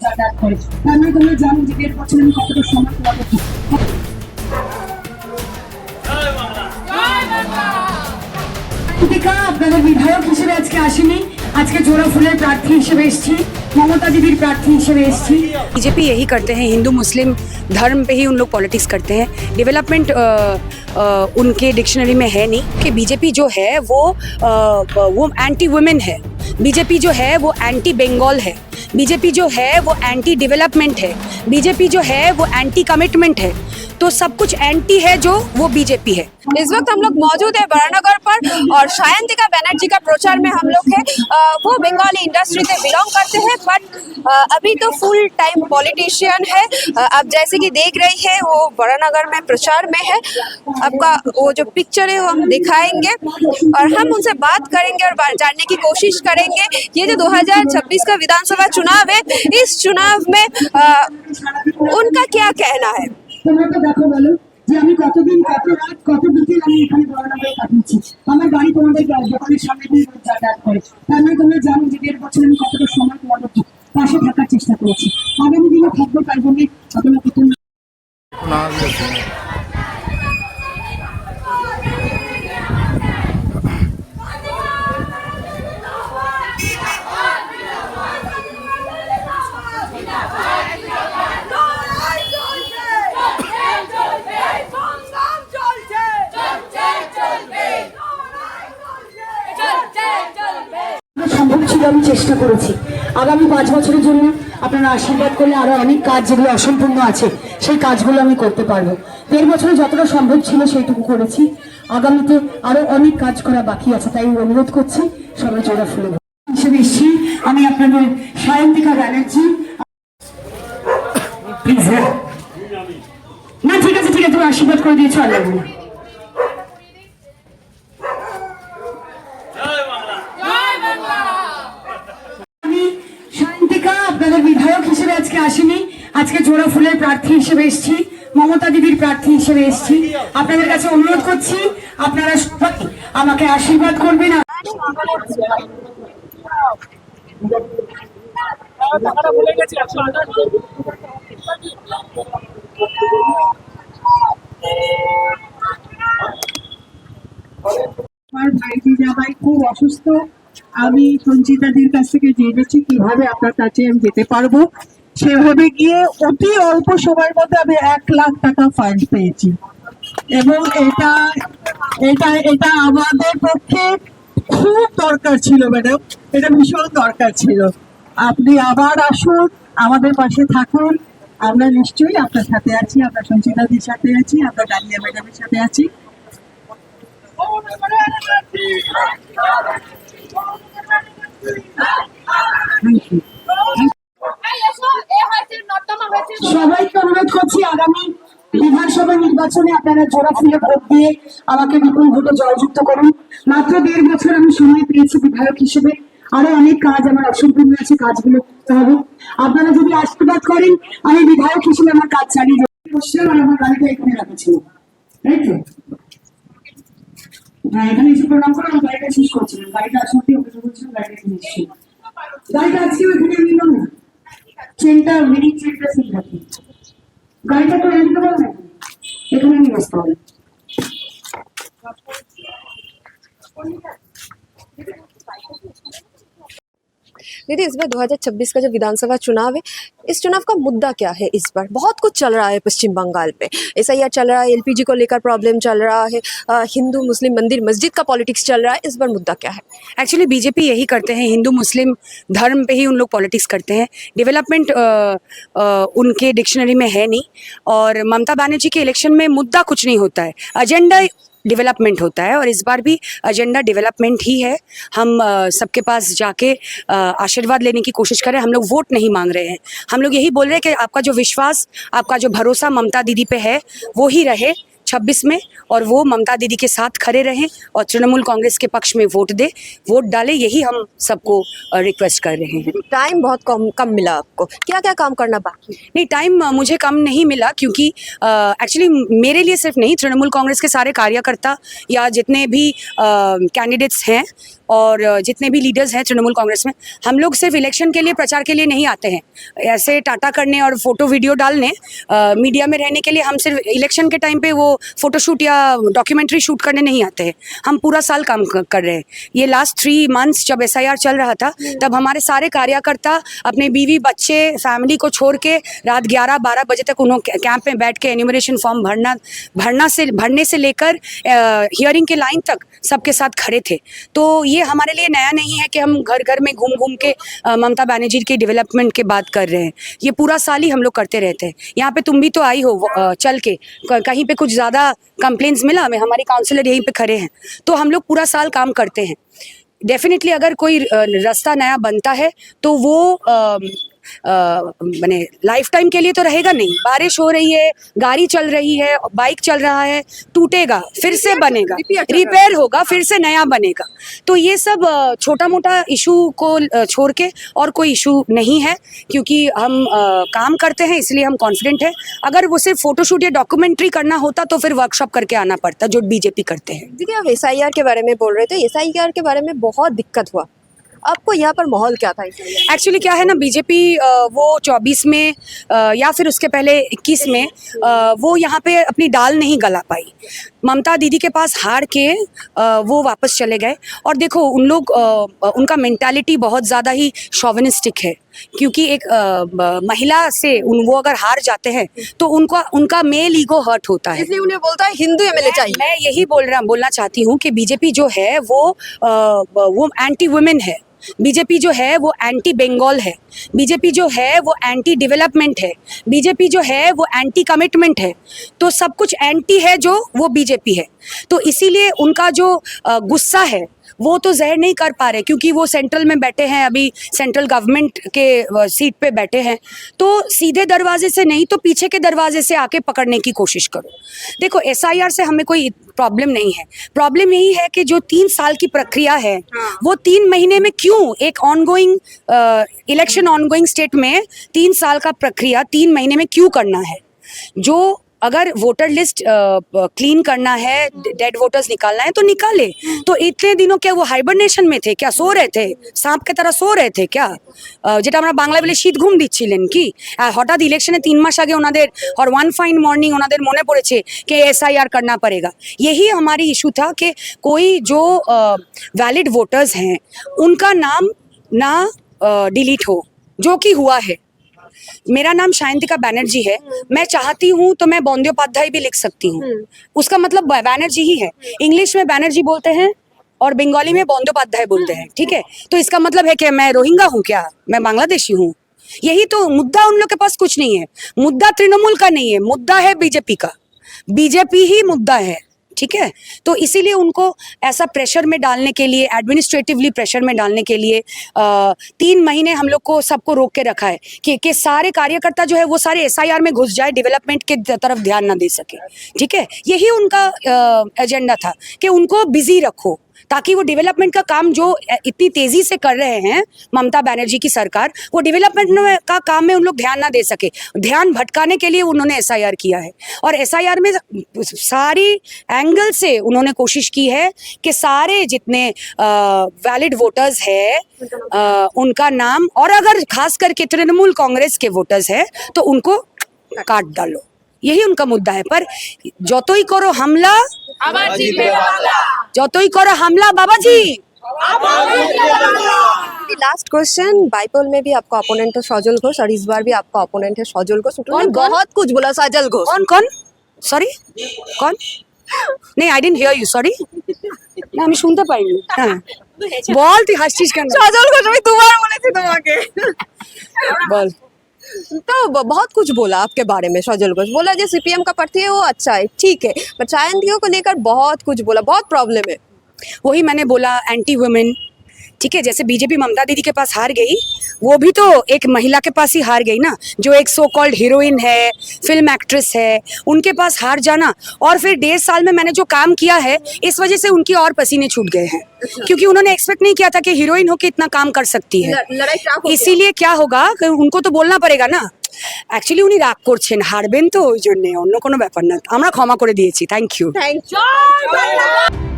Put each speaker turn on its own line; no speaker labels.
যাতায়াত করে। তার মানে তোমরা জানো যে 1.5 বছর আমি কতটা সময় তোমাদের আপনাদের বিধায়ক হিসেবে আজকে আসেনি, আজকে জোড়া ফুলের প্রার্থী হিসেবে এসেছি, মমता दीदी प्रार्थी हिसेबे एसেছি।
बीजेपी यही करते हैं, हिंदू मुस्लिम धर्म पे ही उन लोग पॉलिटिक्स करते हैं। डेवलपमेंट उनके डिक्शनरी में है नहीं कि बीजेपी जो है वो एंटी वुमेन है, बीजेपी जो है वो एंटी बंगाल है, बीजेपी जो है वो एंटी डेवलपमेंट है, बीजेपी जो है वो एंटी कमिटमेंट है। तो सब कुछ एंटी है जो वो बीजेपी है।
इस वक्त हम लोग मौजूद है बरानगर पर और सायंतिका बनर्जी का प्रचार में हम लोग हैं। वो बंगाली इंडस्ट्री से बिलोंग करते हैं बट अभी तो फुल टाइम पॉलिटिशियन है। आप जैसे कि देख रही है वो बरानगर में प्रचार में है। आपका वो जो पिक्चर है वो हम दिखाएंगे और हम उनसे बात करेंगे और जानने की कोशिश करेंगे ये जो 2026 का विधानसभा चुनाव है, इस चुनाव में उनका क्या कहना है।
তোমরা তো দেখো বলো যে আমি কতদিন কত রাত কত বিকেল আমি এখানে বরানগরে কাটিয়েছি। আমার গাড়ি তোমাদের দোকানের সামনে দিয়ে যাতায়াত করে। তার মানে তোমরা জানো যে 1.5 বছর আমি কতটা সময় তোমাদের পাশে থাকার চেষ্টা করেছি। আগামী দিনে থাকবো, তাই জন্য আপনাকে সম্ভব ছিল আমি চেষ্টা করেছি। আগামী 5 বছরের জন্য আপনারা আশীর্বাদ করলে আরো অনেক কাজ যেগুলো অসম্পূর্ণ আছে সেই কাজগুলো আমি করতে পারবো। 1.5 বছরে যতটা সম্ভব ছিল সেইটুকু করেছি। আগামীতে আরো অনেক কাজ করা বাকি আছে, তাই অনুরোধ করছি সবাই জোড়া ফুলে হিসেবে এসেছি। আমি আপনাদের সায়ন্তিকা ব্যানার্জি। না ঠিক আছে ঠিক আছে, তুমি আশীর্বাদ করে দিয়েছো, আর লাগবে না। আপনাদের বিধায়ক হিসেবে আজকে আসেনি, আজকে জোড়া ফুলের প্রার্থী হিসেবে এসেছি, মমতা দিদির প্রার্থী হিসেবে এসেছি। আপনাদের কাছে অনুরোধ করছি আপনারা আমাকে আশীর্বাদ করবেন। আমার ভাইজি জামাই খুব অসুস্থ। আমি সঞ্চিতাদির কাছ থেকে জেনেছি কিভাবে আপনার কাছে আমি যেতে পারবো। সেভাবে গিয়ে অতি অল্প সময়ের মধ্যে আমি 1 লাখ টাকা ফান্ড পেয়েছি এবং এটা এটা এটা আমাদের পক্ষে খুব দরকার ছিল ম্যাডাম, এটা ভীষণ দরকার ছিল। আপনি আবার আসুন, আমাদের পাশে থাকুন, আমরা নিশ্চয়ই আপনার সাথে আছি, আমরা সঞ্চিতাদির সাথে আছি, আমরা ডালিয়া ম্যাডামের সাথে আছি। সবাইকে অনুরোধ করছি আগামী বিধানসভা নির্বাচনে আপনারা জোড়া ফুলে ভোট দিয়ে আমাকে বিপুল ভোটে জয়যুক্ত করুন। মাত্র 1.5 বছর আমি সময় পেয়েছি বিধায়ক হিসেবে, আরো অনেক কাজ আমার অসম্পূর্ণ আছে, কাজগুলো করতে হবে। আপনারা যদি আশীর্বাদ করেন আমি বিধায়ক হিসেবে আমার কাজ চালিয়ে যাবো। আর আমার গাড়িটা এখানে রাখা ছিল, তাই তো? হ্যাঁ, এখানে এসে প্রণাম করে আমার গাড়িটা শেষ করছিলাম। গাড়িটা আসলে ওকে বলছিলাম গাড়িটা এখানে এসেছিল। গাড়িটা আজকেও এখানে নিলাম না, চেনটা মিনি চেনটা সিল রাখি। গাড়িটা তো এনে দিতে পারবেন, এখানে নিয়ে আসতে হবে।
दीदी इस बार 2026 का जो विधानसभा चुनाव है, इस चुनाव का मुद्दा क्या है। इस बार बहुत कुछ चल रहा है पश्चिम बंगाल पे, SIR चल रहा है, LPG को लेकर प्रॉब्लम चल रहा है, हिंदू मुस्लिम मंदिर मस्जिद का पॉलिटिक्स चल रहा है। इस बार मुद्दा क्या है।
एक्चुअली बीजेपी यही करते हैं, हिंदू मुस्लिम धर्म पे ही उन लोग पॉलिटिक्स करते हैं। डेवलपमेंट उनके डिक्शनरी में है नहीं, और ममता बनर्जी के इलेक्शन में मुद्दा कुछ नहीं होता है, एजेंडा डेवलपमेंट होता है, और इस बार भी एजेंडा डेवलपमेंट ही है। हम सबके पास जाके आशीर्वाद लेने की कोशिश करें। हम लोग वोट नहीं मांग रहे हैं, हम लोग यही बोल रहे हैं कि आपका जो विश्वास, आपका जो भरोसा ममता दीदी पे है वो ही रहे। 26 में, और वो ममता दीदी के साथ खड़े रहें और तृणमूल कांग्रेस के पक्ष में वोट डालें, यही हम सबको रिक्वेस्ट कर रहे हैं।
टाइम बहुत कम मिला आपको, क्या क्या काम करना बाकी?
नहीं, टाइम मुझे कम नहीं मिला, क्योंकि एक्चुअली मेरे लिए सिर्फ नहीं, तृणमूल कांग्रेस के सारे कार्यकर्ता या जितने भी कैंडिडेट्स हैं और जितने भी लीडर्स हैं तृणमूल कांग्रेस में, हम लोग सिर्फ इलेक्शन के लिए, प्रचार के लिए नहीं आते हैं ऐसे टाटा करने और फोटो वीडियो डालने, मीडिया में रहने के लिए। हम सिर्फ इलेक्शन के टाइम पे वो फोटोशूट या डॉक्यूमेंट्री शूट करने नहीं आते हैं। हम पूरा साल काम कर रहे हैं। ये लास्ट 3 मंथ्स जब SIR चल रहा था, तब हमारे सारे कार्यकर्ता अपने बीवी बच्चे फैमिली को छोड़ के रात 11-12 बजे तक उन्होंने कैंप में बैठ के एन्यूमरेशन फॉर्म भरने से लेकर हियरिंग के लाइन तक सबके साथ खड़े थे। तो ये हमारे लिए नया नहीं है कि हम घर घर में घूम घूम के ममता बनर्जी के डेवलपमेंट की बात कर रहे हैं। ये पूरा साल ही हम लोग करते रहते हैं। यहाँ पे तुम भी तो आई हो चल के, कहीं पे कुछ ज़्यादा कंप्लेंट्स मिला हमें, हमारे काउंसलर यहीं पे खड़े हैं। तो हम लोग पूरा साल काम करते हैं। डेफिनेटली अगर कोई रास्ता नया बनता है तो वो मैंने लाइफ टाइम के लिए तो रहेगा नहीं। बारिश हो रही है, गाड़ी चल रही है, बाइक चल रहा है, टूटेगा फिर से बनेगा, रिपेयर होगा फिर से नया बनेगा। तो ये सब छोटा मोटा इशू को छोड़ के और कोई इशू नहीं है, क्योंकि हम काम करते हैं, इसलिए हम कॉन्फिडेंट हैं। अगर वो सिर्फ फोटोशूट या डॉक्यूमेंट्री करना होता तो फिर वर्कशॉप करके आना पड़ता, जो बीजेपी करते हैं।
देखिए, आप SIR के बारे में बोल रहे थे, SIR के बारे में बहुत दिक्कत हुआ, आपको यहाँ पर माहौल क्या था?
एक्चुअली क्या है ना, बीजेपी वो 24 में या फिर उसके पहले 21 में वो यहाँ पे अपनी दाल नहीं गला पाई। ममता दीदी के पास हार के वो वापस चले गए। और देखो, उन लोग उनका मेंटालिटी बहुत ज़्यादा ही शॉविनिस्टिक है, क्योंकि एक महिला से वो अगर हार जाते हैं तो उनका मेल ईगो हर्ट होता है,
इसलिए उन्हें बोलता है हिंदू MLA चाहिए।
मैं यही बोलना चाहती हूँ कि बीजेपी जो है वो एंटी वुमेन है। बीजेपी जो है वो एंटी बंगाल है। बीजेपी जो है वो एंटी डेवलपमेंट है। बीजेपी जो है वो एंटी कमिटमेंट है। तो सब कुछ एंटी है जो वो बीजेपी है। तो इसीलिए उनका जो गुस्सा है वो तो ज़ाहिर नहीं कर पा रहे, क्योंकि वो सेंट्रल में बैठे हैं, अभी सेंट्रल गवर्नमेंट के सीट पे बैठे हैं। तो सीधे दरवाजे से नहीं तो पीछे के दरवाजे से आके पकड़ने की कोशिश करो। देखो, SIR से हमें कोई प्रॉब्लम नहीं है। प्रॉब्लम यही है कि जो 3 साल की प्रक्रिया है, वो 3 महीने में क्यों, एक ऑनगोइंग इलेक्शन ऑनगोइंग स्टेट में 3 साल का प्रक्रिया 3 महीने में क्यों करना है? जो अगर वोटर लिस्ट क्लीन करना है, डेड वोटर्स निकालना है तो निकाले। तो इतने दिनों क्या वो हाइबरनेशन में थे क्या? सो रहे थे, सांप के तरह सो रहे थे क्या? যেটা আমরা বাংলা বলে শীত ঘুম দিচ্ছিলেন কি? হঠাৎ ইলেকশনে 3 মাস আগে ওনাদের और वन फाइन मॉर्निंग ওনাদের মনে পড়েছে कि SIR करना पड़ेगा। यही हमारी इशू था कि कोई जो वैलिड वोटर्स हैं उनका नाम ना डिलीट हो, जो कि हुआ है। मेरा नाम शायंतिका बनर्जी है। मैं चाहती हूँ तो मैं बंदोपाध्याय भी लिख सकती हूँ। उसका मतलब बनर्जी ही है। इंग्लिश में बनर्जी बोलते हैं और बंगाली में बंदोपाध्याय बोलते हैं, ठीक है? तो इसका मतलब है कि मैं रोहिंगा हूँ क्या? मैं बांग्लादेशी हूँ? यही तो मुद्दा। उन लोग के पास कुछ नहीं है। मुद्दा तृणमूल का नहीं है, मुद्दा है बीजेपी का। बीजेपी ही मुद्दा है, ठीक है? तो इसीलिए उनको ऐसा प्रेशर में डालने के लिए, एडमिनिस्ट्रेटिवली प्रेशर में डालने के लिए 3 महीने हम लोग को सबको रोक के रखा है कि सारे कार्यकर्ता जो है वो सारे SIR में घुस जाए, डेवलपमेंट के तरफ ध्यान ना दे सके, ठीक है? यही उनका एजेंडा था कि उनको बिजी रखो, ताकि वो डेवलपमेंट का काम जो इतनी तेजी से कर रहे हैं ममता बनर्जी की सरकार, वो डेवलपमेंट का काम में उन लोग ध्यान ना दे सके। ध्यान भटकाने के लिए उन्होंने SIR किया है। और SIR में सारी एंगल से उन्होंने कोशिश की है कि सारे जितने वैलिड वोटर्स है उनका नाम, और अगर खास करके तृणमूल कांग्रेस के वोटर्स है तो उनको काट डालो। यही उनका मुद्दा है। पर যতই করো হামলা আবার জিতবে বাংলা, যতই করো হামলা বাবাজি আবার জিতবে বাংলা।
लास्ट क्वेश्चन, बाइपोल में भी आपका अपोनेंट है सजल घोष और इस बार भी आपका अपोनेंट है सजल घोष।
कौन?
बहुत कुछ बोला सजल घोष।
कौन? सॉरी, कौन? नहीं, I didn't here you, sorry. না আমি শুনতে পাইনি। হ্যাঁ বল, তুই হাসছিস কেন?
सजल घोष আমি দুবার বলেছি তোমাকে।
বল।
तो बहुत कुछ बोला आपके बारे में सजल घोष। बोला जो CPM का प्रार्थी है वो अच्छा है, ठीक है, बट सायंतिका को लेकर बहुत कुछ बोला, बहुत प्रॉब्लम है।
वही मैंने बोला, एंटी वुमेन, ठीक है, जैसे बीजेपी ममता दीदी के पास हार गई, वो भी तो एक महिला के पास ही हार गई ना, जो एक सो कॉल्ड हीरोइन है, फिल्म एक्ट्रेस है, उनके पास हार जाना। और फिर 1.5 साल में मैंने जो काम किया है, इस वजह से उनकी और पसीने छूट गए हैं, क्योंकि उन्होंने एक्सपेक्ट नहीं किया था कि हीरोइन होकर इतना काम कर सकती है।
लड़ाई टफ हो गया।
इसीलिए क्या होगा कि उनको तो बोलना पड़ेगा না। অ্যাকচুয়ালি উনি রাগ করছেন, হারবেন তো, ওই জন্য, অন্য কোনো ব্যাপার না। আমরা ক্ষমা করে দিয়েছি। Thank you.
Thank you.